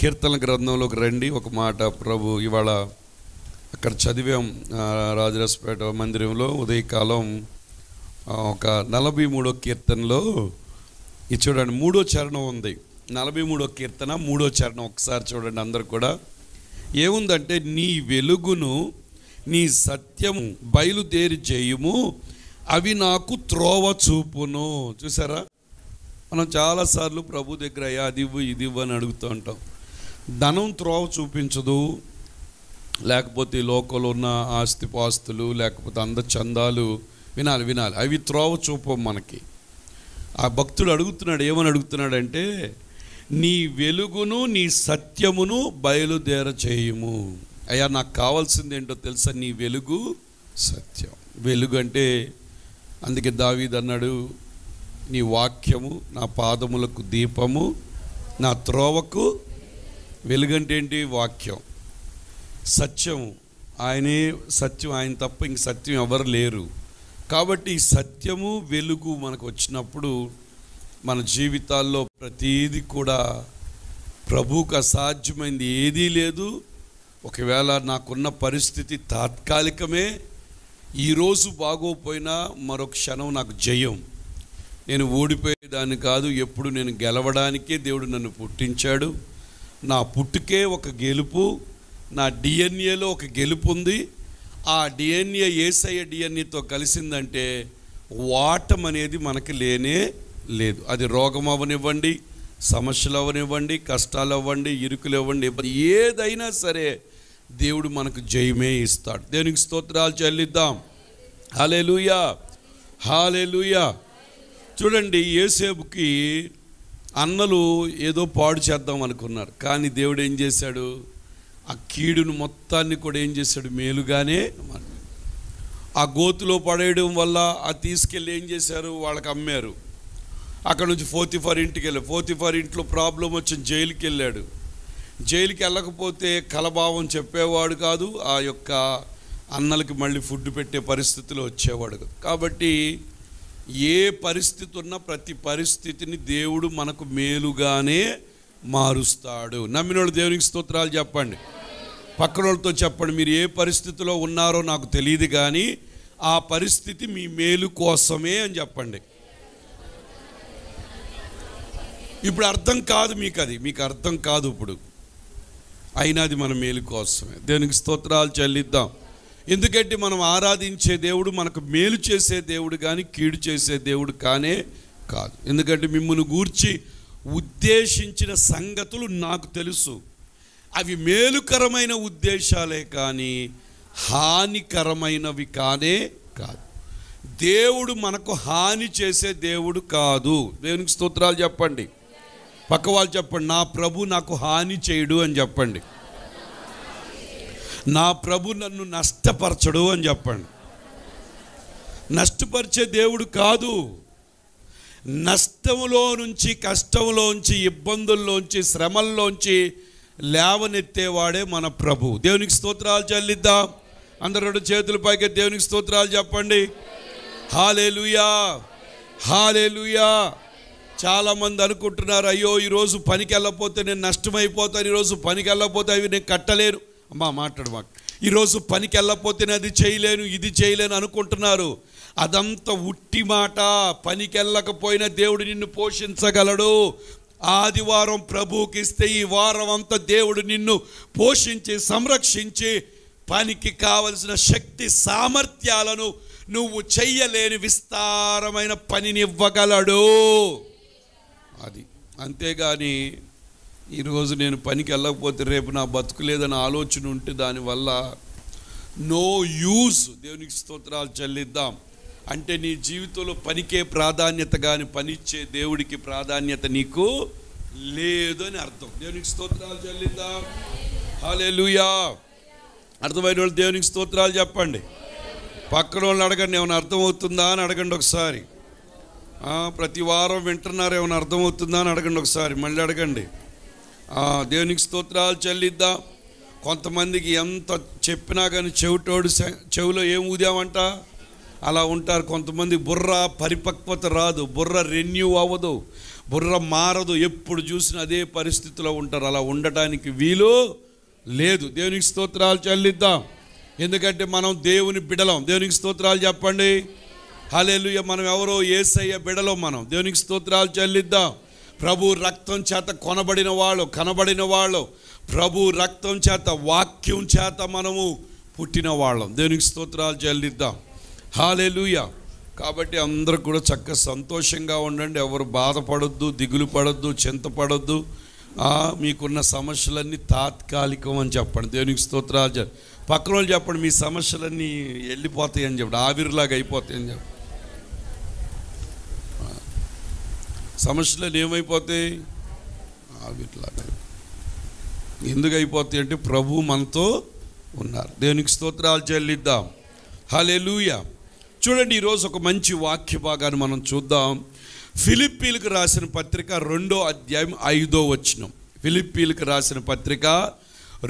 కీర్తన గ్రంథంలోకి రండి. ఒక మాట ప్రభు ఇవాళ అక్కడ చదివాం. రాజరాజపేట మందిరంలో ఉదయకాలం ఒక 43వ కీర్తనలో ఇది చూడండి, 3వ చరణం ఉంది. 43వ కీర్తన 3వ చరణం ఒకసారి చూడండి అందరు కూడా. ఏముందంటే, నీ వెలుగును నీ సత్యము బయలుదేరి చేయుము, అవి నాకు త్రోవ చూపును. చూసారా, మనం చాలాసార్లు ప్రభు దగ్గర అయ్యా అది ఇవ్వు ఇది ఇవ్వు అని అడుగుతూ ఉంటాం. ధనం త్రోవ చూపించదు, లేకపోతే లోకంలో ఉన్న ఆస్తిపాస్తులు, లేకపోతే అందచందాలు వినాలి అవి త్రోవ చూపం మనకి. ఆ భక్తుడు అడుగుతున్నాడు, ఏమని అడుగుతున్నాడంటే, నీ వెలుగును నీ సత్యమును బయలుదేర చేయుము. అయ్యా నాకు కావాల్సింది ఏంటో తెలుసా, నీ వెలుగు సత్యం. వెలుగు అంటే అందుకే దావీదు అన్నాడు, నీ వాక్యము నా పాదములకు దీపము, నా త్రోవకు. వెలుగంటే ఏంటి? వాక్యం, సత్యం. ఆయనే సత్యం, ఆయన తప్ప ఇంక సత్యం ఎవరు లేరు. కాబట్టి ఈ సత్యము వెలుగు మనకు వచ్చినప్పుడు మన జీవితాల్లో ప్రతీది కూడా ప్రభువుకు అసాధ్యమైంది ఏదీ లేదు. ఒకవేళ నాకున్న పరిస్థితి తాత్కాలికమే, ఈరోజు బాగోపోయినా మరొక క్షణం నాకు జయం. నేను ఓడిపోయేదాన్ని కాదు, ఎప్పుడు నేను గెలవడానికే దేవుడు నన్ను పుట్టించాడు. నా పుట్టుకే ఒక గెలుపు, నా డిఎన్ఏలో ఒక గెలుపు ఉంది. ఆ డిఎన్ఏ యేసయ్య డిఎన్ఏతో కలిసిందంటే వాటం అనేది మనకి లేనే లేదు. అది రోగం అవ్వనివ్వండి, సమస్యలు అవ్వనివ్వండి, కష్టాలు అవ్వండి, ఇరుకులు ఇవ్వండి, ఏదైనా సరే దేవుడు మనకు జయమే ఇస్తాడు. దేవునికి స్తోత్రాలు చెల్లిద్దాం. హల్లెలూయా, హల్లెలూయా. చూడండి, యోసేపుకి అన్నలు ఏదో పాడు చేద్దాం అనుకున్నారు, కానీ దేవుడు ఏం చేశాడు? ఆ కీడును మొత్తాన్ని కూడా ఏం చేశాడు? మేలుగానే. ఆ గోతులో పడేయడం వల్ల ఆ తీసుకెళ్ళి ఏం చేశారు? వాళ్ళకి అమ్మారు. అక్కడ నుంచి పోతీఫర్ ఇంటికి వెళ్ళాడు. పోతీఫర్ ఇంట్లో ప్రాబ్లం వచ్చి జైలుకి వెళ్ళాడు. జైలుకి వెళ్ళకపోతే కలభావం చెప్పేవాడు కాదు, ఆ యొక్క అన్నలకి మళ్ళీ ఫుడ్ పెట్టే పరిస్థితిలో వచ్చేవాడు కాదు. కాబట్టి ఏ పరిస్థితి ఉన్నా ప్రతి పరిస్థితిని దేవుడు మనకు మేలుగానే మారుస్తాడు. నమ్మినోళ్ళు దేవునికి స్తోత్రాలు చెప్పండి. పక్కన వాళ్ళతో చెప్పండి, మీరు ఏ పరిస్థితిలో ఉన్నారో నాకు తెలియదు కానీ ఆ పరిస్థితి మీ మేలు కోసమే అని చెప్పండి. ఇప్పుడు అర్థం కాదు మీకు, అది మీకు అర్థం కాదు ఇప్పుడు, అయినా అది మన మేలు కోసమే. దేవునికి స్తోత్రాలు చెల్లిద్దాం. ఎందుకంటే మనం ఆరాధించే దేవుడు మనకు మేలు చేసే దేవుడు కానీ కీడు చేసే దేవుడు కానే కాదు. ఎందుకంటే మిమ్మల్ని గూర్చి ఉద్దేశించిన సంగతులు నాకు తెలుసు, అవి మేలుకరమైన ఉద్దేశాలే కానీ హానికరమైనవి కానే కాదు. దేవుడు మనకు హాని చేసే దేవుడు కాదు. దేవునికి స్తోత్రాలు చెప్పండి. పక్క వాళ్ళు చెప్పండి, నా ప్రభు నాకు హాని చేయడు అని చెప్పండి. నా ప్రభు నన్ను నష్టపరచడు అని చెప్పండి. నష్టపరిచే దేవుడు కాదు. నష్టంలో నుంచి, కష్టంలోంచి, ఇబ్బందుల్లోంచి, శ్రమల్లోంచి లేవనెత్తేవాడే మన ప్రభు. దేవునికి స్తోత్రాలు చెల్లిద్దాం. అందరూ రెండు చేతుల పైకి దేవునికి స్తోత్రాలు చెప్పండి. హల్లెలూయా, హల్లెలూయా. చాలామంది అనుకుంటున్నారు, అయ్యో ఈరోజు పనికి వెళ్ళకపోతే నేను నష్టమైపోతాను, ఈరోజు పనికి వెళ్ళకపోతే అవి నేను కట్టలేను. అమ్మా మాట్లాడు మాకు. ఈరోజు పనికి వెళ్ళకపోతే నేను అది చేయలేను, ఇది చేయలేను అనుకుంటున్నారు. అదంతా ఉట్టి మాట. పనికి వెళ్ళకపోయినా దేవుడు నిన్ను పోషించగలడు. ఆదివారం ప్రభువుకి ఇస్తే ఈ వారం అంతా దేవుడు నిన్ను పోషించి సంరక్షించి పనికి కావలసిన శక్తి సామర్థ్యాలను నువ్వు చెయ్యలేని విస్తారమైన పనిని ఇవ్వగలడు. అది అంతేగాని ఈరోజు నేను పనికి వెళ్ళకపోతే రేపు నా బతుకు లేదని ఆలోచన ఉంటే దానివల్ల నో యూజ్. దేవునికి స్తోత్రాలు చెల్లిద్దాం. అంటే నీ జీవితంలో పనికే ప్రాధాన్యత కానీ పనిచ్చే దేవుడికి ప్రాధాన్యత నీకు లేదు అని అర్థం. దేవునికి స్తోత్రాలు చెల్లిద్దాం. హల్లెలూయా. అర్థమైన వాళ్ళు దేవునికి స్తోత్రాలు చెప్పండి. పక్కన వాళ్ళని అడగండి, ఏమైనా అర్థమవుతుందా అని అడగండి ఒకసారి. ప్రతి వారం వింటున్నారు, ఏమైనా అర్థమవుతుందా అని అడగండి ఒకసారి, మళ్ళీ అడగండి. దేవునికి స్తోత్రాలు చెల్లిద్దాం. కొంతమందికి ఎంత చెప్పినా కానీ చెవిటోడు చెవిలో ఏం ఊదామంట? అలా ఉంటారు. కొంతమంది బుర్ర పరిపక్వత రాదు, బుర్ర రెన్యూ అవ్వదు, బుర్ర మారదు, ఎప్పుడు చూసినా అదే పరిస్థితిలో ఉంటారు. అలా ఉండటానికి వీలు లేదు. దేవునికి స్తోత్రాలు చెల్లిద్దాం. ఎందుకంటే మనం దేవుని బిడలం. దేవునికి స్తోత్రాలు చెప్పండి. హల్లెలూయా. మనం ఎవరో యేసయ్య బిడలం. మనం దేవునికి స్తోత్రాలు చెల్లిద్దాం. ప్రభు రక్తం చేత కొనబడిన వాళ్ళు, కనబడిన వాళ్ళు, ప్రభు రక్తం చేత, వాక్యం చేత మనము పుట్టిన వాళ్ళం. దేవునికి స్తోత్రాలు చెల్లిద్దాం. హల్లెలూయా. కాబట్టి అందరూ కూడా చక్కగా సంతోషంగా ఉండండి. ఎవరు బాధపడొద్దు, దిగులు పడొద్దు, చింతపడొద్దు. మీకున్న సమస్యలన్నీ తాత్కాలికం అని చెప్పండి. దేవునికి స్తోత్రాలు. పక్కన వాళ్ళు చెప్పండి, మీ సమస్యలన్నీ వెళ్ళిపోతాయి అని చెప్పండి, ఆవిరిలాగా అయిపోతాయి అని చెప్పండి. సమస్యలు ఏమైపోతాయి? ఆవిరిలాగా. ఎందుకు అయిపోతాయి అంటే ప్రభు మనతో ఉన్నారు. దేవునికి స్తోత్రాలు చెల్లిద్దాం. హల్లెలూయా. చూడండి, ఈరోజు ఒక మంచి వాక్య భాగాన్ని మనం చూద్దాం. ఫిలిప్పీలకు రాసిన పత్రిక 2వ అధ్యాయం 5వ వచనం. ఫిలిప్పీలకు రాసిన పత్రిక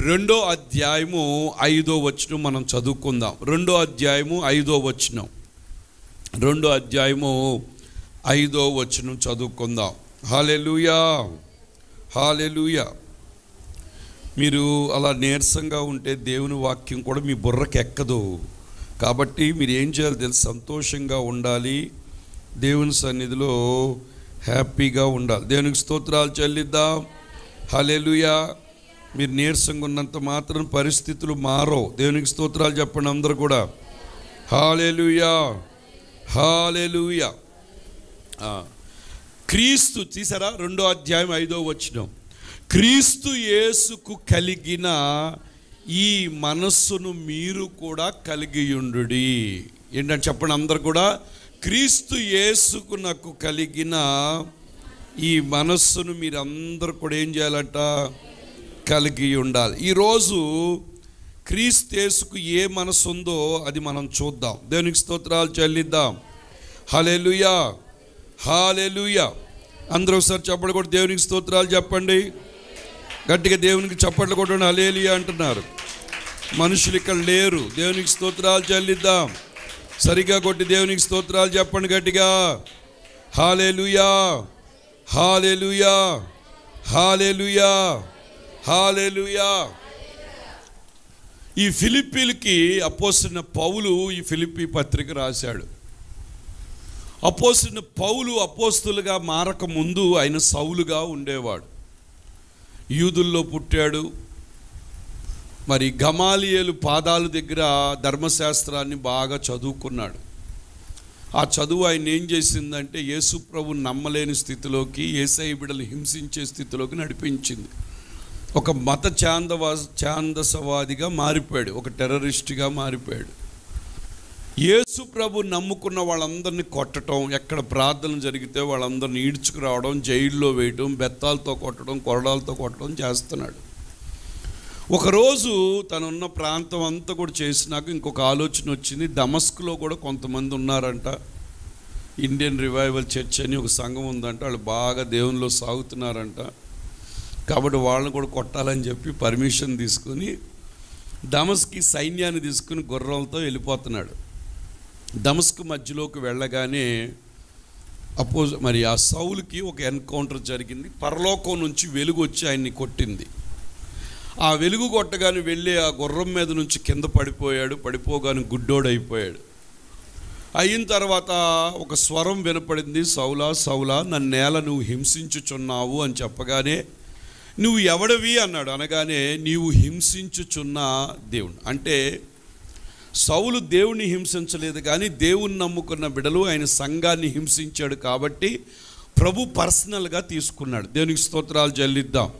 2వ అధ్యాయము 5వ వచనం మనం చదువుకుందాం. 2వ అధ్యాయము 5వ వచనం. 2వ అధ్యాయము 5వ వచనం చదువుకుందాం. హల్లెలూయా. హల్లెలూయా. మీరు అలా నీరసంగా ఉంటే దేవుని వాక్యం కూడా మీ బుర్రకి ఎక్కదు. కాబట్టి మీరు ఏం చేయాలి తెలుసు? సంతోషంగా ఉండాలి, దేవుని సన్నిధిలో హ్యాపీగా ఉండాలి. దేవునికి స్తోత్రాలు చెల్లిద్దాం. హల్లెలూయా. మీరు నీరసంగా ఉన్నంత మాత్రం పరిస్థితులు మారో. దేవునికి స్తోత్రాలు చెప్పండి అందరూ కూడా. హల్లెలూయా. హల్లెలూయా. క్రీస్తు తీసారా? 2వ అధ్యాయం 5వ వచనం. క్రీస్తు యేసుకు కలిగిన ఈ మనస్సును మీరు కూడా కలిగియుండుడి. ఏంటంటే చెప్పండి అందరు కూడా. క్రీస్తు యేసుకు నాకు కలిగిన ఈ మనస్సును మీరందరూ కూడా ఏం చేయాలంట? కలిగి ఉండాలి. ఈరోజు క్రీస్తు యేసుకు ఏ మనసు ఉందో అది మనం చూద్దాం. దేవునికి స్తోత్రాలు చెల్లిద్దాం. హల్లెలూయా. హల్లెలూయా. అందరూ ఒకసారి చప్పట్లు కొట్టి దేవునికి స్తోత్రాలు చెప్పండి. గట్టిగా దేవునికి చప్పట్లు కొట్టండి. హల్లెలూయా అంటున్నారు. మనుషులు ఇక్కడ లేరు. దేవునికి స్తోత్రాలు చెల్లిద్దాం. సరిగా కొట్టి దేవునికి స్తోత్రాలు చెప్పండి గట్టిగా. హల్లెలూయా. హల్లెలూయా. హల్లెలూయా. హల్లెలూయా. ఈ ఫిలిప్పీలకి అపోస్తలుడైన పౌలు ఈ ఫిలిప్పీ పత్రిక రాశాడు. అపోస్తలుడైన పౌలు అపోస్తలుగా మారక ముందు ఆయన సౌలుగా ఉండేవాడు. యూదుల్లో పుట్టాడు. మరి గమాలియేలు పాదాల దగ్గర ధర్మశాస్త్రాన్ని బాగా చదువుకున్నాడు. ఆ చదువు ఆయన ఏం చేసిందంటే యేసు ప్రభువుని నమ్మలేని స్థితిలోకి, యేసయ్య బిడ్డలు హింసించే స్థితిలోకి నడిపించింది. ఒక మత ఛాందసవాదిగా మారిపోయాడు, ఒక టెర్రరిస్ట్గా మారిపోయాడు. యేసు ప్రభు నమ్ముకున్న వాళ్ళందరినీ కొట్టడం, ఎక్కడ ప్రార్థన జరిగితే వాళ్ళందరినీ ఈడ్చుకురావడం, జైల్లో వేయడం, బెత్తాలతో కొట్టడం, కొరడాలతో కొట్టడం చేస్తున్నాడు. ఒకరోజు తనున్న ప్రాంతం అంతా కూడా చేసినాక ఇంకొక ఆలోచన వచ్చింది. దమస్కులో కూడా కొంతమంది ఉన్నారంట. ఇండియన్ రివైవల్ చర్చ్ అని ఒక సంఘం ఉందంట. వాళ్ళు బాగా దేవునిలో సాగుతున్నారంట. కాబట్టి వాళ్ళని కూడా కొట్టాలని చెప్పి పర్మిషన్ తీసుకుని దమస్కి సైన్యాన్ని తీసుకుని గుర్రాలతో వెళ్ళిపోతున్నాడు. దమస్కు మధ్యలోకి వెళ్ళగానే మరి ఆ సౌలుకి ఒక ఎన్కౌంటర్ జరిగింది. పరలోకం నుంచి వెలుగు వచ్చి ఆయన్ని కొట్టింది. ఆ వెలుగు కొట్టగానే వెళ్ళి ఆ గుర్రం మీద నుంచి కింద పడిపోయాడు. పడిపోగానే గుడ్డోడైపోయాడు. అయిన తర్వాత ఒక స్వరం వినపడింది, సౌలా సౌలా నన్ను నేల నువ్వు హింసించుచున్నావు అని చెప్పగానే, నువ్వు ఎవడవి అన్నాడు. అనగానే నీవు హింసించుచున్న దేవుడు. అంటే సౌలు దేవుణ్ణి హింసించలేదు, కానీ దేవుని నమ్ముకున్న బిడలు ఆయన సంఘాన్ని హింసించాడు. కాబట్టి ప్రభు పర్సనల్గా తీసుకున్నాడు. దేవునికి స్తోత్రాలు చెల్లిద్దాం.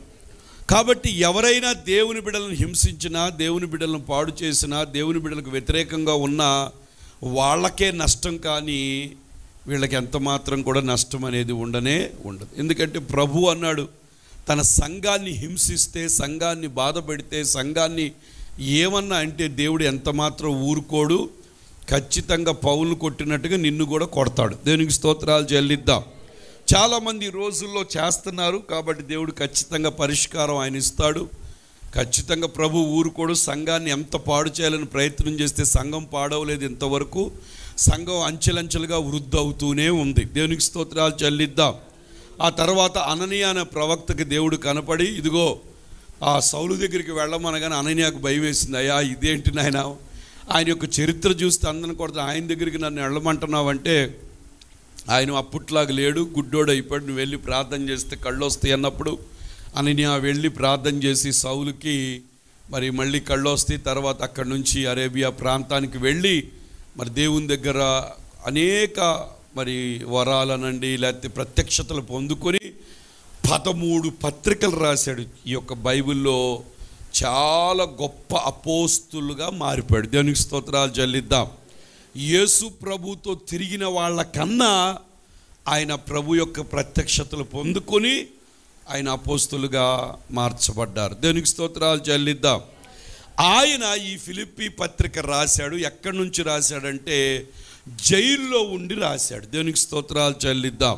కాబట్టి ఎవరైనా దేవుని బిడ్డలను హింసించినా, దేవుని బిడ్డలను పాడు చేసినా, దేవుని బిడ్డలకు వ్యతిరేకంగా ఉన్నా వాళ్ళకే నష్టం, కానీ వీళ్ళకి ఎంత మాత్రం కూడా నష్టం అనేది ఉండదు. ఎందుకంటే ప్రభు అన్నాడు, తన సంఘాన్ని హింసిస్తే, సంఘాన్ని బాధ పెడితే, సంఘాన్ని ఏమన్నా అంటే దేవుడు ఎంత మాత్రం ఊరుకోడు. ఖచ్చితంగా పౌలును కొట్టినట్టుగా నిన్ను కూడా కొడతాడు. దేవునికి స్తోత్రాలు చెల్లిద్దాం. చాలామంది ఈ రోజుల్లో చేస్తున్నారు. కాబట్టి దేవుడు ఖచ్చితంగా పరిష్కారం ఆయన ఇస్తాడు. ఖచ్చితంగా ప్రభు ఊరుకోడు. సంఘాన్ని ఎంత పాడు చేయాలని ప్రయత్నం చేస్తే సంఘం పాడవలేదు ఇంతవరకు. సంఘం అంచెలంచెలుగా వృద్ధి అవుతూనే ఉంది. దేవునికి స్తోత్రాలు చెల్లిద్దాం. ఆ తర్వాత అననీయ అనే ప్రవక్తకి దేవుడు కనపడి, ఇదిగో ఆ సౌలు దగ్గరికి వెళ్ళమనగానే అననీయాకు భయం వేసింది. అయ్యా ఇదేంటి నాయన, ఆయన యొక్క చరిత్ర చూస్తే అందరిని కొడతా, ఆయన దగ్గరికి నన్ను వెళ్ళమంటున్నావంటే ఆయన అప్పట్లాగా లేడు, గుడ్డోడు అయిపోయాడు, నువ్వు వెళ్ళి ప్రార్థన చేస్తే కళ్ళు వస్తాయి అన్నప్పుడు అననీయ వెళ్ళి ప్రార్థన చేసి సౌలుకి మరి మళ్ళీ కళ్ళు వస్తాయి. తర్వాత అక్కడి నుంచి అరేబియా ప్రాంతానికి వెళ్ళి మరి దేవుని దగ్గర అనేక మరి వరాలనండి లేకపోతే ప్రత్యక్షతలు పొందుకొని 13 పత్రికలు రాశాడు. ఈ యొక్క బైబిల్లో చాలా గొప్ప అపోస్తులుగా మారిపోయాడు. దేవునికి స్తోత్రాలు చెల్లిద్దాం. యేసు ప్రభుతో తిరిగిన వాళ్ళకన్నా ఆయన ప్రభు యొక్క ప్రత్యక్షతలు పొందుకొని ఆయన అపోస్తులుగా మార్చబడ్డారు. దేవునికి స్తోత్రాలు చెల్లిద్దాం. ఆయన ఈ ఫిలిప్పీ పత్రిక రాశాడు. ఎక్కడి నుంచి రాశాడంటే జైల్లో ఉండి రాశాడు. దేవునికి స్తోత్రాలు చెల్లిద్దాం.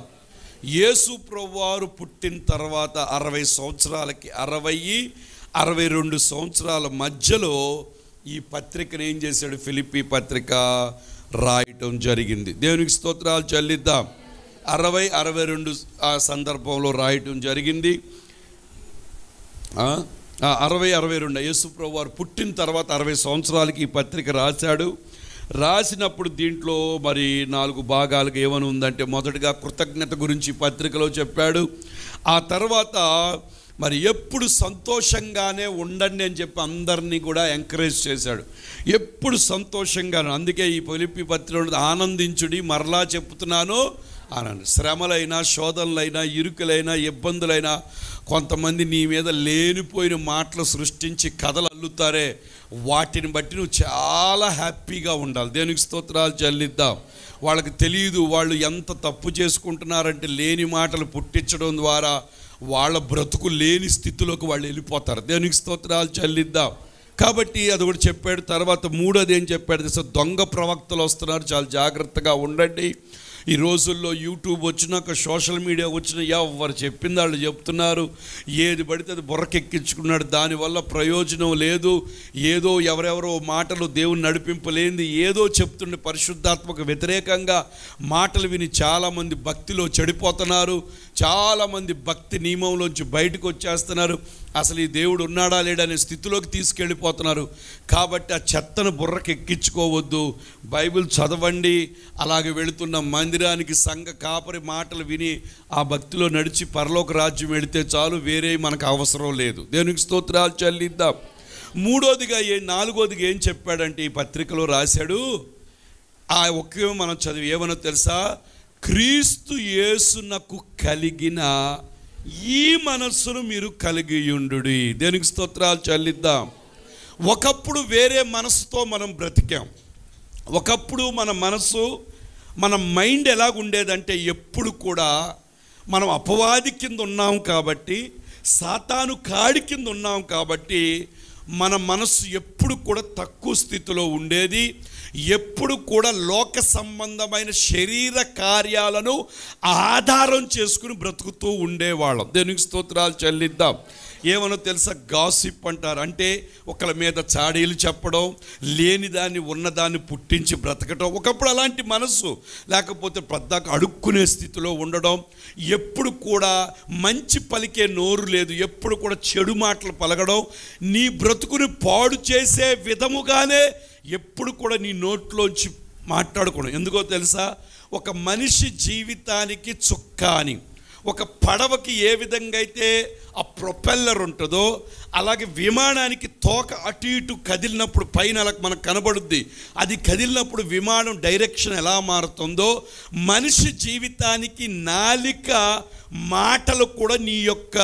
యేసు ప్రభువారు పుట్టిన తర్వాత 60 సంవత్సరాలకి 62 సంవత్సరాల మధ్యలో ఈ పత్రికను ఏం చేశాడు, ఫిలిప్పీ పత్రిక రాయటం జరిగింది. దేవునికి స్తోత్రాలు చెల్లిద్దాం. 62 ఆ సందర్భంలో రాయటం జరిగింది. 62 యేసు ప్రభువారు పుట్టిన తర్వాత 60 సంవత్సరాలకి ఈ పత్రిక రాశాడు. రాసినప్పుడు దీంట్లో మరి 4 భాగాలుగా ఏమని ఉందంటే, మొదటిగా కృతజ్ఞత గురించి పత్రికలో చెప్పాడు. ఆ తర్వాత మరి ఎప్పుడు సంతోషంగానే ఉండండి అని చెప్పి అందరినీ కూడా ఎంకరేజ్ చేశాడు. ఎప్పుడు సంతోషంగాను, అందుకే ఈ ఫిలిప్పీ పత్రికలో ఆనందించుడి, మరలా చెప్తున్నాను ఆనండి. శ్రమలైనా, శోధనలైనా, ఇరుకులైనా, ఇబ్బందులైనా, కొంతమంది నీ మీద లేనిపోయిన మాటలు సృష్టించి కథలు అల్లుతారే, వాటిని బట్టి నువ్వు చాలా హ్యాపీగా ఉండాలి. దేవునికి స్తోత్రాలు చెల్లిద్దాం. వాళ్ళకి తెలియదు వాళ్ళు ఎంత తప్పు చేసుకుంటున్నారంటే లేని మాటలు పుట్టించడం ద్వారా వాళ్ళ బ్రతుకు లేని స్థితిలోకి వాళ్ళు వెళ్ళిపోతారు. దేవునికి స్తోత్రాలు చెల్లిద్దాం. కాబట్టి అది కూడా చెప్పాడు. తర్వాత మూడోది ఏం చెప్పాడు, దొంగ ప్రవక్తలు వస్తున్నారు, చాలా జాగ్రత్తగా ఉండండి. ఈ రోజుల్లో యూట్యూబ్ వచ్చినాక, సోషల్ మీడియా వచ్చిన ఎవరు చెప్పింది వాళ్ళు చెప్తున్నారు. ఏది పడితే అది బుర్రకెక్కించుకున్నాడు. దానివల్ల ప్రయోజనం లేదు. ఏదో ఎవరెవరో మాటలు దేవుని నడిపింపలేంది ఏదో చెప్తుండే పరిశుద్ధాత్మకు వ్యతిరేకంగా మాటలు విని చాలామంది భక్తిలో చెడిపోతున్నారు. చాలామంది భక్తి నియమంలోంచి బయటకు వచ్చేస్తున్నారు. అసలు ఈ దేవుడు ఉన్నాడా లేడనే స్థితిలోకి తీసుకెళ్ళిపోతున్నారు. కాబట్టి ఆ చెత్తను బుర్రకి ఎక్కించుకోవద్దు. బైబిల్ చదవండి. అలాగే వెళుతున్న మందిరానికి సంఘ కాపరి మాటలు విని ఆ భక్తిలో నడిచి పరలోక రాజ్యం వెళితే చాలు, వేరే మనకు అవసరం లేదు. దేవునికి స్తోత్రాలు చెల్లిద్దాం. నాలుగోదిగా ఏం చెప్పాడంటే ఈ పత్రికలో రాశాడు, ఆ ఒకే మనం చదివి ఏమన్నా తెలుసా, క్రీస్తు యేసునకు కలిగిన ఈ మనస్సును మీరు కలిగి ఉండుడి. దేనికి స్తోత్రాలు చెల్లిద్దాం. ఒకప్పుడు వేరే మనసుతో మనం బ్రతికాం. ఒకప్పుడు మన మనసు, మన మైండ్ ఎలాగుండేదంటే ఎప్పుడు కూడా మనం అపవాది కింద ఉన్నాం కాబట్టి, సాతాను కాడి కింద ఉన్నాం కాబట్టి మన మనసు ఎప్పుడు కూడా తక్కువ స్థితిలో ఉండేది. ఎప్పుడు కూడా లోక సంబంధమైన శరీర కార్యాలను ఆధారం చేసుకుని బ్రతుకుతూ ఉండేవాళ్ళం. దేవునికి స్తోత్రాలు చెల్లిద్దాం. ఏమనో తెలుసా, గాసిప్ అంటారు. అంటే ఒకళ్ళ మీద చాడీలు చెప్పడం, లేని దాన్ని ఉన్నదాన్ని పుట్టించి బ్రతకడం. ఒకప్పుడు అలాంటి మనసు, లేకపోతే ప్రద్దాక అడుక్కునే స్థితిలో ఉండడం. ఎప్పుడు కూడా మంచి పలికే నోరు లేదు. ఎప్పుడు కూడా చెడు మాటలు పలకడం, నీ బ్రతుకుని పాడు చేసే విధముగానే ఎప్పుడు కూడా నీ నోట్లోంచి మాట్లాడుకోవడం. ఎందుకో తెలుసా, ఒక మనిషి జీవితానికి చుక్కాని, ఒక పడవకి ఏ విధంగా అయితే ఆ ప్రొపెల్లర్ ఉంటుందో, అలాగే విమానానికి తోక అటు ఇటు కదిలినప్పుడు పైన అలా మనకు కనబడుద్ది. అది కదిలినప్పుడు విమానం డైరెక్షన్ ఎలా మారుతుందో, మనిషి జీవితానికి నాలిక, మాటలు కూడా నీ యొక్క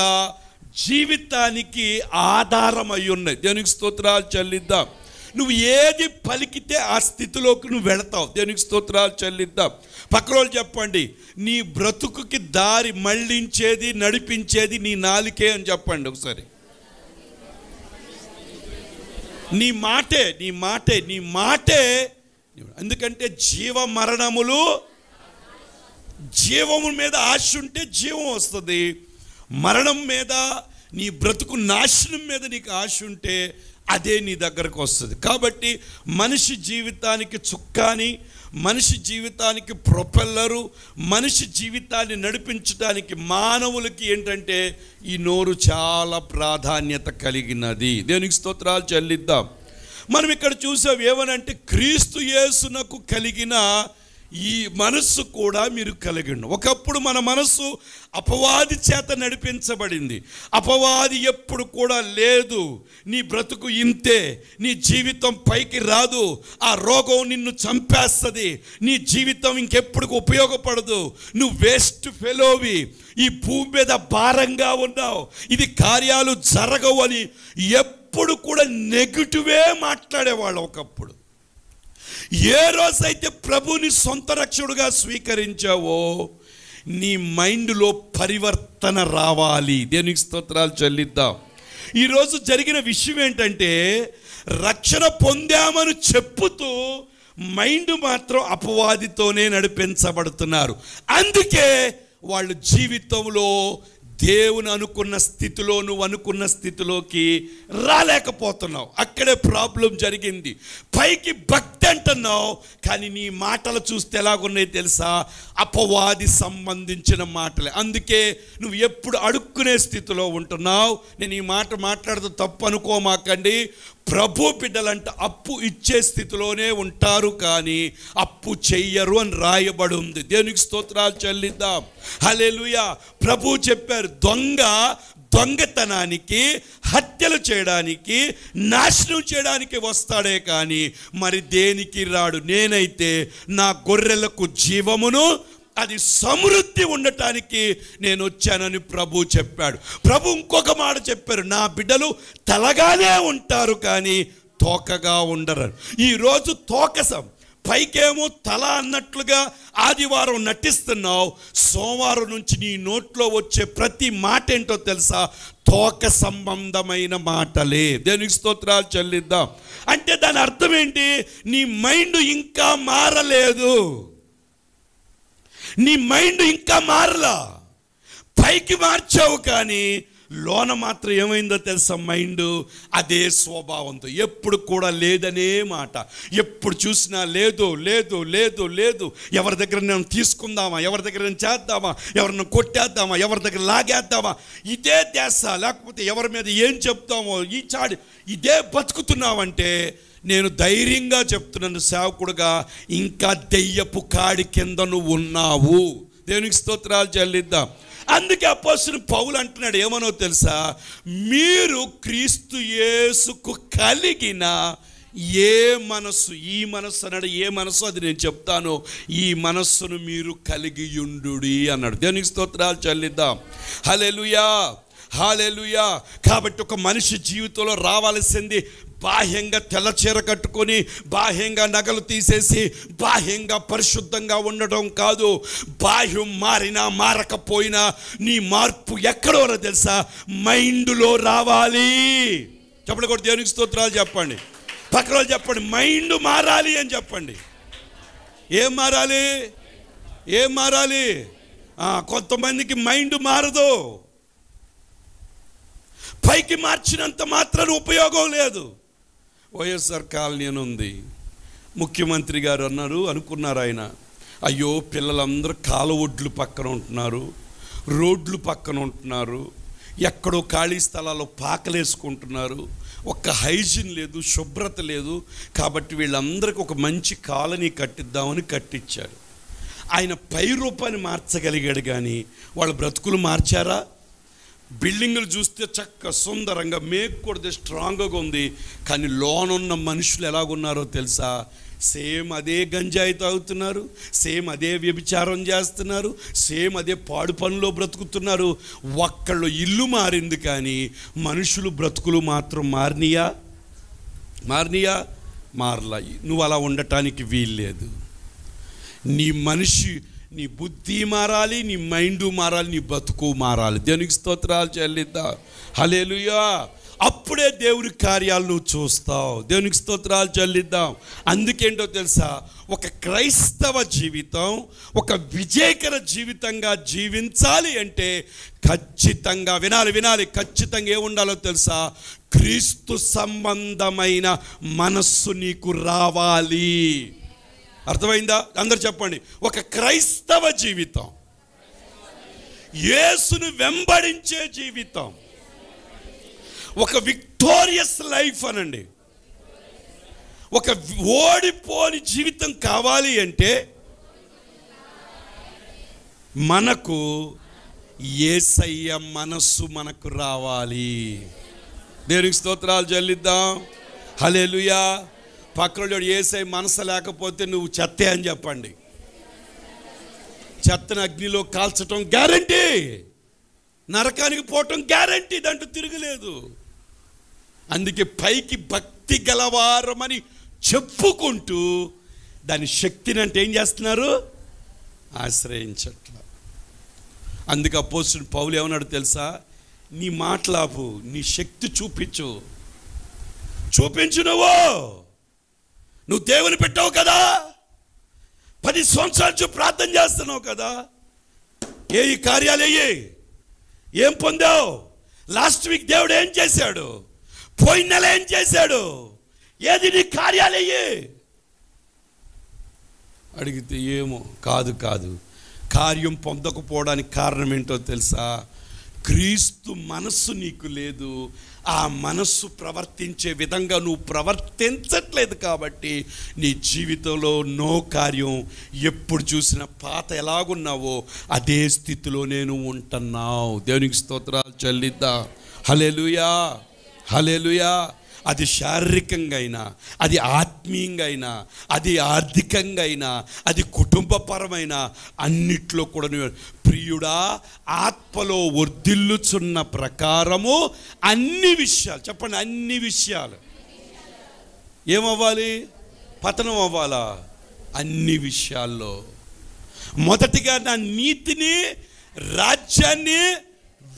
జీవితానికి ఆధారం అయి ఉన్నాయి. దేవునికి స్తోత్రాలు చెల్లిద్దాం. నువ్వు ఏది పలికితే ఆ స్థితిలోకి నువ్వు వెళతావు. దేవునికి స్తోత్రాలు చెల్లిద్దాం. పక్కన చెప్పండి, నీ బ్రతుకుకి దారి మళ్ళించేది, నడిపించేది నీ నాలికే అని చెప్పండి ఒకసారి. నీ మాటే, నీ మాటే, నీ మాటే. ఎందుకంటే జీవ మరణములు, జీవము మీద ఆశ ఉంటే జీవం వస్తుంది. మరణం మీద, నీ బ్రతుకు నాశనం మీద నీకు ఆశ ఉంటే అదే నీ దగ్గరకు వస్తుంది. కాబట్టి మనిషి జీవితానికి చుక్కాని, మనిషి జీవితానికి ప్రొపెల్లరు, మనిషి జీవితాన్ని నడిపించడానికి మానవులకి ఏంటంటే ఈ నోరు చాలా ప్రాధాన్యత కలిగినది. దేవునికి స్తోత్రాలు చెల్లిద్దాం. మనం ఇక్కడ చూసాం ఏమనంటే క్రీస్తు యేసునకు కలిగిన ఈ మనస్సు కూడా మీరు కలిగిండు. ఒకప్పుడు మన మనస్సు అపవాది చేత నడిపించబడింది. అపవాది ఎప్పుడు కూడా లేదు, నీ బ్రతుకు ఇంతే, నీ జీవితం పైకి రాదు, ఆ రోగం నిన్ను చంపేస్తుంది, నీ జీవితం ఇంకెప్పుడు ఉపయోగపడదు, నువ్వు వేస్ట్ ఫెలోవి, ఈ భూమి మీద భారంగా ఉన్నావు, ఇది కార్యాలు జరగవు అని ఎప్పుడు కూడా నెగిటివే మాట్లాడేవాళ్ళు. ఒకప్పుడు ఏ రోజైతే ప్రభుని సొంత రక్షకుడుగా స్వీకరించావో నీ మైండ్లో పరివర్తన రావాలి. దేవునికి స్తోత్రాలు చెల్లిద్దాం. ఈరోజు జరిగిన విషయం ఏంటంటే రక్షణ పొందామని చెప్పుతూ మైండ్ మాత్రం అపవాదితోనే నడిపించబడుతున్నారు. అందుకే వాళ్ళు జీవితంలో దేవుని అనుకున్న స్థితిలో, నువ్వు అనుకున్న స్థితిలోకి రాలేకపోతున్నావు. అక్కడే ప్రాబ్లం జరిగింది. పైకి భక్తి అంటున్నావు, కానీ నీ మాటలు చూస్తే ఎలాగున్నాయి తెలుసా? అపవాది సంబంధించిన మాటలే. అందుకే నువ్వు ఎప్పుడు అడుక్కునే స్థితిలో ఉంటున్నావు. నేను ఈ మాట మాట్లాడుతూ తప్పు అనుకోమాకండి. ప్రభు బిడ్డలంట అప్పు ఇచ్చే స్థితిలోనే ఉంటారు, కానీ అప్పు చెయ్యరు అని రాయబడి ఉంది. దేవునికి స్తోత్రాలు చెల్లిద్దాం. హల్లెలూయా. ప్రభు చెప్పారు, దొంగతనానికి, హత్యలు చేయడానికి, నాశనం చేయడానికి వస్తాడే కానీ మరి దేనికి రాడు. నేనైతే నా గొర్రెలకు జీవమును, అది సమృద్ధి ఉండటానికి నేను వచ్చానని ప్రభు చెప్పాడు. ప్రభు ఇంకొక మాట చెప్పారు, నా బిడ్డలు తలగానే ఉంటారు కానీ తోకగా ఉండరు. ఈరోజు తోకసం, పైకేమో తల అన్నట్లుగా ఆదివారం నటిస్తున్నావు, సోమవారం నుంచి నీ నోట్లో వచ్చే ప్రతి మాట ఏంటో తెలుసా? తోక సంబంధమైన మాటలే. దేవునికి స్తోత్రాలు చెల్లిద్దాం. అంటే దాని అర్థం ఏంటి? నీ మైండ్ ఇంకా మారలేదు, నీ మైండ్ ఇంకా మారలా. పైకి మార్చావు కానీ లోన మాత్రం ఏమైందో తెలుసా? మైండ్ అదే స్వభావంతో ఎప్పుడు కూడా లేదనే మాట. ఎప్పుడు చూసినా లేదు లేదు లేదు లేదు. ఎవరి దగ్గర నేను తీసుకుందామా, ఎవరి దగ్గర నేను చేద్దామా, ఎవరిని కొట్టేద్దామా, ఎవరి దగ్గర లాగేద్దామా, ఇదే ధ్యాస. లేకపోతే ఎవరి మీద ఏం చెప్తామో ఈ చాడి, ఇదే బతుకుతున్నామంటే నేను ధైర్యంగా చెప్తున్నాను సేవకుడుగా, ఇంకా దెయ్యపు కాడి కింద నువ్వు ఉన్నావు. దేవునికి స్తోత్రాలు చెల్లిద్దాం. అందుకే అపోస్తలుడు పౌలు అంటున్నాడు ఏమనో తెలుసా? మీరు క్రీస్తు యేసుకు కలిగిన ఏ మనస్సు, ఈ మనస్సు అన్నాడు. ఏ మనస్సు అది నేను చెప్తాను. ఈ మనస్సును మీరు కలిగి ఉండుడి అన్నాడు. దేవునికి స్తోత్రాలు చెల్లిద్దాం. హల్లెలూయా, హల్లెలూయా. కాబట్టి ఒక మనిషి జీవితంలో రావాల్సింది బాహ్యంగా తెల్ల చీర కట్టుకొని, బాహ్యంగా నగలు తీసేసి, బాహ్యంగా పరిశుద్ధంగా ఉండడం కాదు. బాహ్యం మారినా మారకపోయినా నీ మార్పు ఎక్కడో తెలుసా? మైండ్లో రావాలి. చెప్పండి కూడా దేవునికి స్తోత్రాలు చెప్పండి. పక్కన వాళ్ళు చెప్పండి, మైండ్ మారాలి అని చెప్పండి. ఏం మారాలి? ఏం మారాలి? కొంతమందికి మైండ్ మారదు. పైకి మార్చినంత మాత్రం ఉపయోగం లేదు. వైఎస్ఆర్ కాలనీ అని ఉంది, ముఖ్యమంత్రి గారు అనుకున్నారు ఆయన, అయ్యో పిల్లలందరూ కాలువొడ్లు పక్కన ఉంటున్నారు, రోడ్లు పక్కన ఉంటున్నారు, ఎక్కడో ఖాళీ స్థలాల్లో పాకలేసుకుంటున్నారు, ఒక్క హైజీన్ లేదు, శుభ్రత లేదు, కాబట్టి వీళ్ళందరికీ ఒక మంచి కాలనీ కట్టిద్దామని కట్టించాడు. ఆయన పై రూపాన్ని మార్చగలిగాడు కానీ వాళ్ళ బ్రతుకులు మార్చారా? బిల్డింగులు చూస్తే చక్క సుందరంగా, మేక్ కూడా స్ట్రాంగ్గా ఉంది, కానీ లోనున్న మనుషులు ఎలాగున్నారో తెలుసా? సేమ్ అదే గంజాయి తాగుతున్నారు, సేమ్ అదే వ్యభిచారం చేస్తున్నారు, సేమ్ అదే పాడు పనులో బ్రతుకుతున్నారు. ఒక్కళ్ళు ఇల్లు మారింది కానీ మనుషులు బ్రతుకులు మాత్రం మారినయా? మారలా. నువ్వు అలా ఉండటానికి వీల్లేదు. నీ బుద్ధి మారాలి, నీ మైండ్ మారాలి, నీ బతుకు మారాలి. దేవునికి స్తోత్రాలు చెల్లిద్దాం. హల్లెలూయా. అప్పుడే దేవుని కార్యాలు నువ్వు చూస్తావు. దేవునికి స్తోత్రాలు చెల్లిద్దాం. అందుకేంటో తెలుసా? ఒక క్రైస్తవ జీవితం ఒక విజయకర జీవితంగా జీవించాలి అంటే ఖచ్చితంగా వినాలి. ఖచ్చితంగా ఏముండాలో తెలుసా? క్రీస్తు సంబంధమైన మనస్సు నీకు రావాలి. అర్థమైందా? అందరు చెప్పండి. ఒక క్రైస్తవ జీవితం, యేసును వెంబడించే జీవితం, ఒక విక్టోరియస్ లైఫ్ అనండి. ఒక ఓడిపోని జీవితం కావాలి అంటే మనకు యేసయ్య మనస్సు మనకు రావాలి. దేవునికి స్తోత్రాలు చెల్లిద్దాం. హల్లెలూయా. పక్కన యేసయ్య మనసు లేకపోతే నువ్వు చెత్తే అని చెప్పండి. చెత్తను అగ్నిలో కాల్చటం గ్యారంటీ, నరకానికి పోవటం గ్యారంటీ, దాంట్లో తిరగలేదు. అందుకే పైకి భక్తి గలవారమని చెప్పుకుంటూ దాని శక్తిని అంటే ఏం చేస్తున్నారు? ఆశ్రయించట్ల. అందుకే అపోస్తలుడు పౌలు ఏమన్నాడు తెలుసా? నీ మాటలాపు, నీ శక్తి చూపించు. నువ్వు దేవుని పెట్టావు కదా, 10 సంవత్సరాల నుంచి ప్రార్థన చేస్తున్నావు కదా, ఈ కార్యాలు ఏం పొందావు? లాస్ట్ వీక్ దేవుడు ఏం చేశాడు? పోయిన నెల ఏం చేశాడు? ఏది నీ కార్యాలు అడిగితే ఏమో కాదు. కార్యం పొందకపోవడానికి కారణం ఏంటో తెలుసా? క్రీస్తు మనస్సు నీకు లేదు. ఆ మనస్సు ప్రవర్తించే విధంగా నువ్వు ప్రవర్తించట్లేదు కాబట్టి నీ జీవితంలో నో కార్యం. ఎప్పుడు చూసినా పాత ఎలాగున్నావో అదే స్థితిలో నేను ఉంటున్నావు. దేవునికి స్తోత్రాలు చెల్లిద్దాం. హల్లెలూయా, హల్లెలూయా. అది శారీరకంగా అయినా, అది ఆత్మీయంగా అయినా, అది ఆర్థికంగా అయినా, అది కుటుంబపరమైన అన్నిట్లో కూడా ప్రియుడా ఆత్మలో వర్ధిల్లుచున్న ప్రకారము అన్ని విషయాలు, చెప్పండి, అన్ని విషయాలు ఏమవ్వాలి? పతనం అవ్వాలా? అన్ని విషయాల్లో మొదటిగా నా నీతిని, రాజ్యాన్ని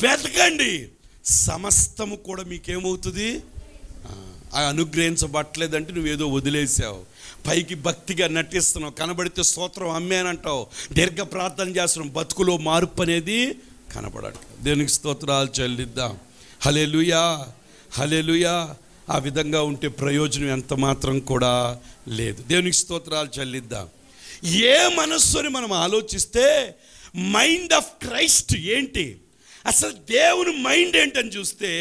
వెతకండి, సమస్తము కూడా మీకేమవుతుంది? అనుగ్రహించబట్టలేదంటే నువ్వేదో వదిలేసావు. పైకి భక్తిగా నటిస్తున్నావు, కనబడితే స్తోత్రం అమ్మేనంటావు, దీర్ఘ ప్రార్థన చేస్తున్నావు, బతుకులో మార్పు అనేది కనబడట్లేదు. దేవునికి స్తోత్రాలు చెల్లిద్దాం. హల్లెలూయా, హల్లెలూయా. ఆ విధంగా ఉంటే ప్రయోజనం ఎంత మాత్రం కూడా లేదు. దేవునికి స్తోత్రాలు చెల్లిద్దాం. ఏ మనస్సుని మనం ఆలోచిస్తే మైండ్ ఆఫ్ క్రైస్ట్ ఏంటి, అసలు దేవుని మైండ్ ఏంటని చూస్తే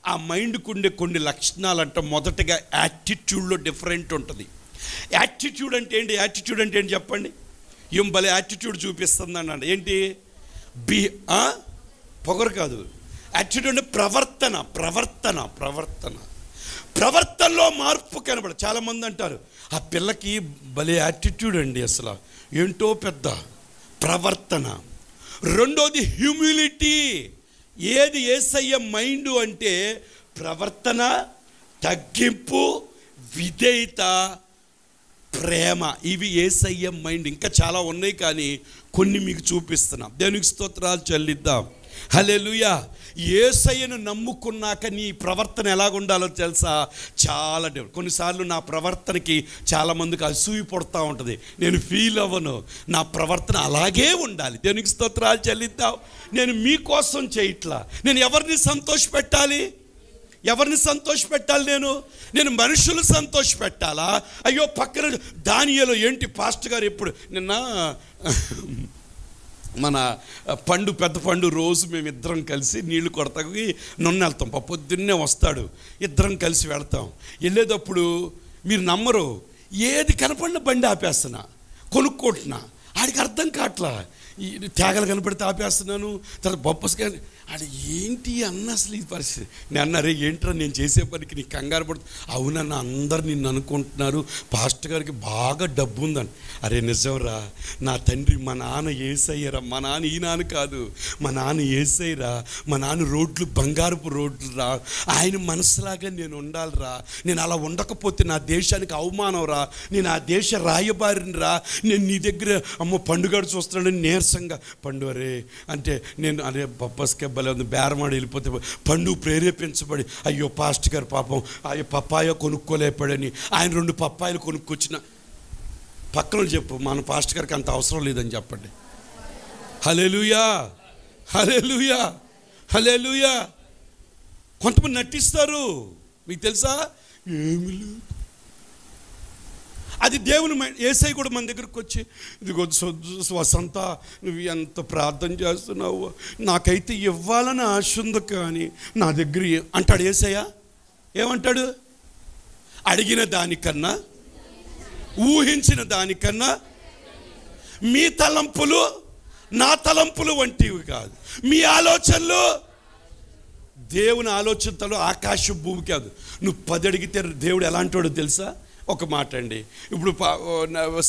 ఆ మైండ్కు ఉండే కొన్ని లక్షణాలు అంట. మొదటగా యాటిట్యూడ్లో డిఫరెంట్ ఉంటుంది. యాటిట్యూడ్ అంటే ఏంటి? యాటిట్యూడ్ అంటే ఏంటి చెప్పండి? ఏం భలే యాటిట్యూడ్ చూపిస్తుంది అన్నాడు. ఏంటి? పొగరు కాదు. యాటిట్యూడ్ అంటే ప్రవర్తనలో మార్పు కనబడదు. చాలామంది అంటారు ఆ పిల్లకి భలే యాటిట్యూడ్ అండి, అసలు ఏంటో పెద్ద ప్రవర్తన. రెండోది హ్యూమిలిటీ. ఏది యేసయ్య మైండ్ అంటే ప్రవర్తన, తగ్గింపు, విధేయత, ప్రేమ. ఇవి యేసయ్య మైండ్. ఇంకా చాలా ఉన్నాయి కానీ కొన్ని మీకు చూపిస్తున్నాం. దేవునికి స్తోత్రాలు చెల్లిద్దాం. హల్లెలూయా. యేసయ్యను నమ్ముకున్నాక నీ ప్రవర్తన ఎలాగుండాలో తెలుసా? చాలా కొన్నిసార్లు నా ప్రవర్తనకి చాలామందికి అసూయ పడుతూ ఉంటుంది. నేను ఫీల్ అవ్వను, నా ప్రవర్తన అలాగే ఉండాలి. దేవునికి స్తోత్రాలు చెల్లిద్దాం. నేను మీకోసం చేయట్లా. నేను ఎవరిని సంతోషపెట్టాలి? నేను మనుషులు సంతోషపెట్టాలా? అయ్యో పక్కన దానియేలు ఏంటి పాస్టర్ గారు ఎప్పుడు నిన్న మన పెద్ద పండు రోజు మేము ఇద్దరం కలిసి నీళ్లు కొడతాకి నన్ను వెళ్తాం. పొద్దున్నే వస్తాడు, ఇద్దరం కలిసి వెళ్తాం. వెళ్ళేటప్పుడు మీరు నమ్మరు, ఏది కనపడిన బండి ఆపేస్తున్నా, కొనుక్కుంటున్నా. ఆడికి అర్థం కావట్లా. ఈ తేగలు కనపడితే ఆపేస్తున్నాను, తర్వాత బొప్పస్ కానీ అది ఏంటి అన్న అసలు ఈ పరిస్థితి. నేను అన్నారే ఏంట్రా నేను చేసే పనికి నీకు కంగారు పడుతుంది. అవునన్న అందరు నిన్ను అనుకుంటున్నారు పాస్టర్ గారికి బాగా డబ్బు ఉందని. అరే నిజంరా, నా తండ్రి మా నాన్న యేసయ్యరా. మా నాన్న ఈ నాన్న కాదు, మా నాన్న యేసయ్యరా. మా నాన్న రోడ్లు బంగారపు రోడ్లు రా. ఆయన మనసులాగా నేను ఉండాలిరా. నేను అలా ఉండకపోతే నా దేశానికి అవమానం రా. నేను ఆ దేశ రాయబారిని రా. నేను నీ దగ్గర అమ్మ పండుగడు చూస్తున్నాడని నీరసంగా పండు అరే అంటే నేను అరే బొప్పస్కే భలే ఉంది బేరమాడి వెళ్ళిపోతే పండు ప్రేరేపించబడి అయ్యో పాస్టర్ గారు పాపం అయ్యో పప్పాయ కొనుక్కోలేపాడని ఆయన 2 పప్పాయలు కొనుక్కొచ్చిన. పక్కన చెప్పు మన పాస్టర్ గారికి అంత అవసరం లేదని చెప్పండి. హల్లెలూయా, హల్లెలూయా, హల్లెలూయా. కొంతమంది నటిస్తారు, మీకు తెలుసా? ఏమి లేదు. అది దేవుని యేసయ్య కూడా మన దగ్గరకు వచ్చి, ఇదిగో వసంత, నువ్వు ఎంత ప్రార్థన చేస్తున్నావు, నాకైతే ఇవ్వాలని ఆశ ఉంది కానీ నా దగ్గర అంటాడు యేసయ్య. ఏమంటాడు? అడిగిన దానికన్నా, ఊహించిన దానికన్నా మీ తలంపులు నా తలంపులు వంటివి కాదు. మీ ఆలోచనలు దేవుని ఆలోచనలు ఆకాశం భూమి కాదు. నువ్వు 10 అడిగితే దేవుడు ఎలాంటోడో తెలుసా? ఒక మాట అండి, ఇప్పుడు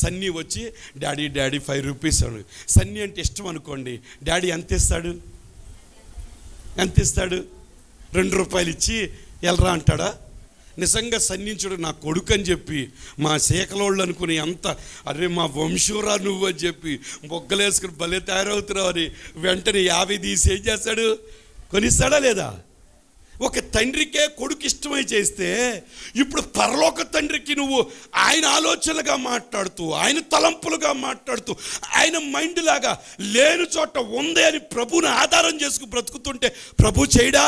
సన్నీ వచ్చి డాడీ 5 రూపీస్ అను. సన్నీ అంటే ఇష్టం అనుకోండి, డాడీ ఎంత ఇస్తాడు? 2 రూపాయలు ఇచ్చి వెళ్ళరా అంటాడా? నిజంగా సన్నించుడు నా కొడుకు అని చెప్పి మా శేఖలోళ్ళు అనుకుని అంత, అరే మా వంశూరా నువ్వు అని చెప్పి బొగ్గలేసుకుని భలే తయారవుతున్నావు అని వెంటనే 50 తీసి ఏం చేస్తాడు? కొనిస్తాడా లేదా? ఒక తండ్రికే కొడుకు ఇష్టమై చేస్తే, ఇప్పుడు పరలోక తండ్రికి నువ్వు ఆయన ఆలోచనలుగా మాట్లాడుతూ, ఆయన తలంపులుగా మాట్లాడుతూ, ఆయన మైండ్ లాగా లేని చోట ఉంది అని ప్రభువుని ఆధారం చేసుకుని బ్రతుకుతుంటే ప్రభు చేయడా?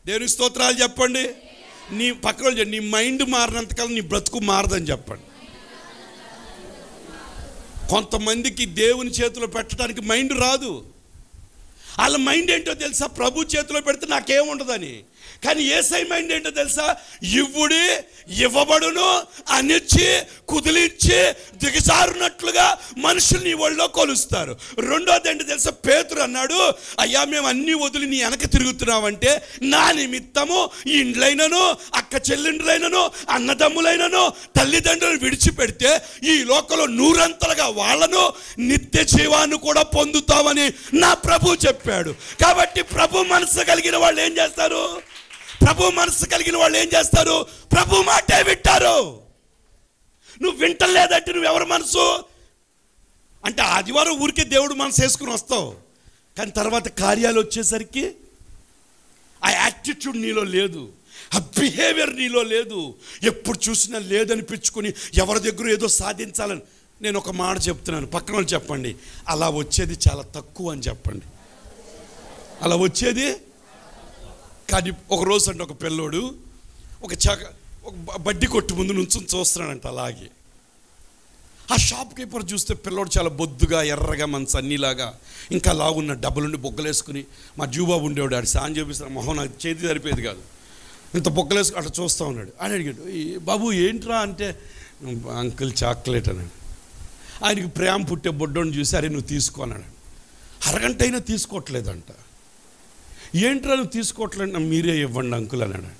దేవునికి స్తోత్రాలు చెప్పండి. నీ పక్కన నీ మైండ్ మారినంతకాలం నీ బ్రతుకు మారదని చెప్పండి. కొంతమందికి దేవుని చేతిలో పెట్టడానికి మైండ్ రాదు. వాళ్ళ మైండ్ ఏంటో తెలుసా? ప్రభు చేతిలో పెడితే నాకేముండదని. కానీ యేసయ్య మైండ్ ఏంటో తెలుసా? ఇవ్వుడి ఇవ్వబడును, అనిచ్చి కుదిలించి దిగజారునట్లుగా మనుషుల్ని ఒళ్ళో కొలుస్తారు. రెండోది ఏంటో తెలుసా? పేతురు అన్నాడు, అయ్యా మేము అన్నీ వదిలి నీ వెనక తిరుగుతున్నామంటే నా నిమిత్తము ఇండ్లైనను, అక్క చెల్లెండ్లైనను, అన్నదమ్ములైనను, తల్లిదండ్రులను విడిచిపెడితే ఈ లోకంలో 100 వాళ్ళను నిత్య జీవాన్ని కూడా పొందుతామని నా ప్రభు చెప్పాడు. కాబట్టి ప్రభు మనసు కలిగిన వాళ్ళు ఏం చేస్తారు? ప్రభు మాటే వింటారు. నువ్వు వింటలేదంటే నువ్వెవరి మనసు అంటే ఆదివారం ఊరికే దేవుడు మనసు వేసుకుని వస్తావు, కానీ తర్వాత కార్యాలు వచ్చేసరికి ఆ యాటిట్యూడ్ నీలో లేదు, ఆ బిహేవియర్ నీలో లేదు. ఎప్పుడు చూసినా లేదనిపించుకొని ఎవరి దగ్గర ఏదో సాధించాలని. నేను ఒక మాట చెప్తున్నాను, పక్కన వాళ్ళు చెప్పండి, అలా వచ్చేది చాలా తక్కువ అని చెప్పండి. అలా వచ్చేది కానీ ఒకరోజు అంటే ఒక పిల్లోడు ఒక బడ్డీ కొట్టు ముందు నుంచి చూస్తున్నాడంట. అలాగే ఆ షాప్ కీపర్ చూస్తే పిల్లోడు చాలా బొద్దుగా ఎర్రగా మన సన్నీలాగా ఇంకా లాగున్న డబ్బులుండి బొగ్గలేసుకుని, మా జూబాబు ఉండేవాడు, ఆడు సాయం చూపిస్తాను, మొహం నాకు చేతి సరిపోయేది కాదు, ఇంత బొగ్గలేసుకుని అట్లా చూస్తూ ఉన్నాడు. ఆయన అడిగాడు, బాబు ఏంట్రా అంటే, అంకుల్ చాక్లెట్ అన్నాడు. ఆయనకి ప్రేమ పుట్టే బొడ్డోని చూసి, అరే నువ్వు తీసుకో అన్నాడు. అరగంట అయినా తీసుకోవట్లేదంట. ఏంట్రా నువ్వు తీసుకోవట్లేదు? మీరే ఇవ్వండి అంకుల్ అన్నాడు.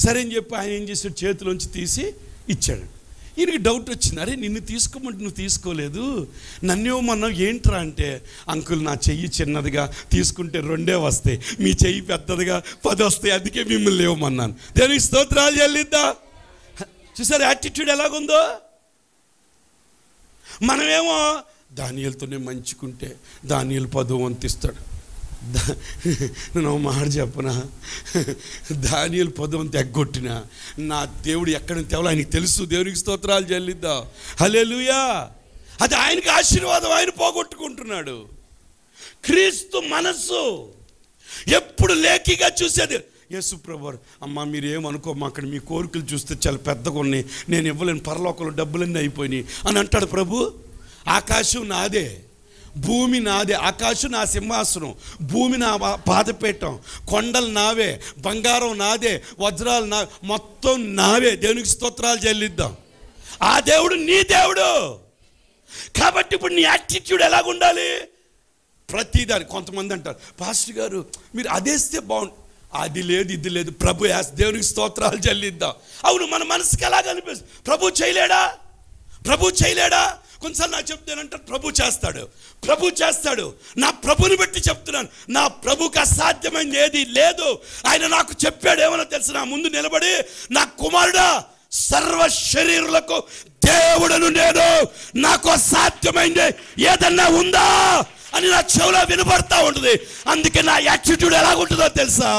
సరే అని చెప్పి ఆయన ఏం చేశాడు, చేతిలోంచి తీసి ఇచ్చాడు. ఈయనకి డౌట్ వచ్చింది, అరే నిన్ను తీసుకోమంటే నువ్వు తీసుకోలేదు, నన్నేమన్నావు ఏంట్రా అంటే, అంకుల్ నా చెయ్యి చిన్నదిగా తీసుకుంటే 2 వస్తాయి, మీ చెయ్యి పెద్దదిగా 10 వస్తాయి, అందుకే మిమ్మల్ని లేవమన్నాను. దేవునికి స్తోత్రాలు చెల్లిద్దా? చూసారు యాటిట్యూడ్ ఎలాగుందో? మనమేమో దానియేలుతోనే మంచుకుంటే దానియేలు 10 వంతు ఇస్తాడు. నేను మాట చెప్పనా, దానియేలు 10 వంతు ఎగ్గొట్టినా నా దేవుడు ఎక్కడి నుంచి తేవాలో ఆయనకి తెలుసు. దేవునికి స్తోత్రాలు చెల్లిద్దాం. హల్లెలూయా. అది ఆయనకి ఆశీర్వాదం, ఆయన పోగొట్టుకుంటున్నాడు. క్రీస్తు మనస్సు ఎప్పుడు లేఖిగా చూసేది. యేసు ప్రభువారు, అమ్మ మీరు ఏమనుకోమ్మా, అక్కడ మీ కోరికలు చూస్తే చాలా పెద్దగా ఉన్నాయి, నేను ఇవ్వలేను, పరలోకంలో డబ్బులన్నీ అయిపోయినాయి అని అంటాడు ప్రభు. ఆకాశం నాదే, భూమి నాదే, ఆకాశం నా సింహాసనం, భూమి నా పాదపీఠం, కొండలు నావే, బంగారం నాదే, వజ్రాలు నా, మొత్తం నావే. దేవునికి స్తోత్రాలు చెల్లిద్దాం. ఆ దేవుడు నీ దేవుడు. కాబట్టి ఇప్పుడు నీ యాటిట్యూడ్ ఎలాగుండాలి? ప్రతిదాని కొంతమంది అంటారు, పాస్టర్ గారు మీరు అదేస్తే బాగుంది, అది లేదు ఇది లేదు, ప్రభు దేవునికి స్తోత్రాలు చెల్లిద్దాం. అవును, మన మనసుకి ఎలాగ అనిపిస్తుంది? ప్రభు చేయలేడా? కొన్నిసార్లు నాకు చెప్తానంటే ప్రభు చేస్తాడు. నా ప్రభుని బట్టి చెప్తున్నాను, నా ప్రభుకి అసాధ్యమైంది ఏది లేదు. ఆయన నాకు చెప్పాడు ఏమన్నా తెలుసు, నా ముందు నిలబడి, నా కుమారుడా సర్వ శరీరులకు దేవుడను నేను, నాకు అసాధ్యమైంది ఏదన్నా ఉందా అని నా చెవులో వినపడతా ఉంటుంది. అందుకే నా యాటిట్యూడ్ ఎలాగుంటుందో తెలుసా?